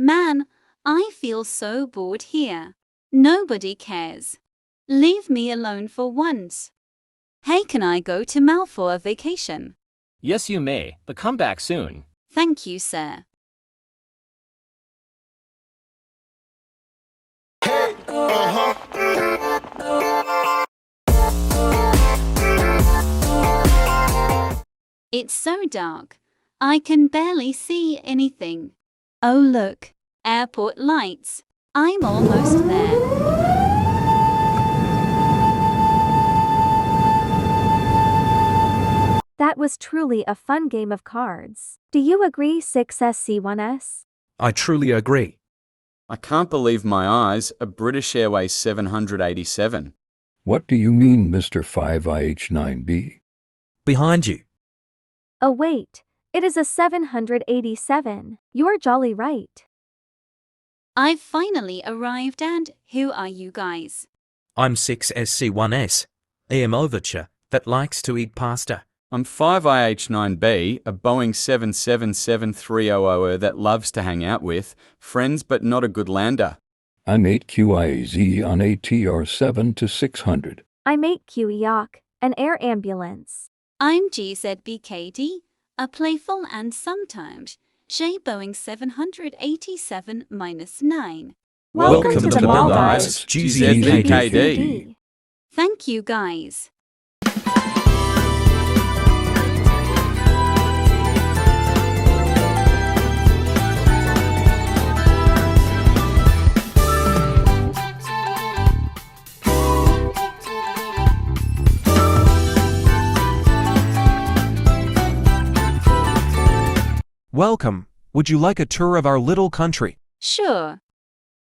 Man, I feel so bored here. Nobody cares. Leave me alone for once. Hey, can I go to Mal for a vacation? Yes, you may, but come back soon. Thank you, sir. It's so dark. I can barely see anything. Oh look, airport lights. I'm almost there. That was truly a fun game of cards. Do you agree, 6SC1S? I truly agree. I can't believe my eyes, a British Airways 787. What do you mean, Mr. 5IH9B? Behind you. Oh wait, it is a 787. You're jolly right. I've finally arrived, and who are you guys? I'm 6SC1S, EM Overture, that likes to eat pasta. I'm 5IH9B, a Boeing 777-300 that loves to hang out with friends but not a good lander. I'm 8QIZ on ATR 7 to 600. I'm 8QEOC, an air ambulance. I'm G-ZBKD, a playful and sometimes Boeing 787-9. Welcome to the Maldives, G-ZBKD. Thank you, guys. Welcome. Would you like a tour of our little country? Sure.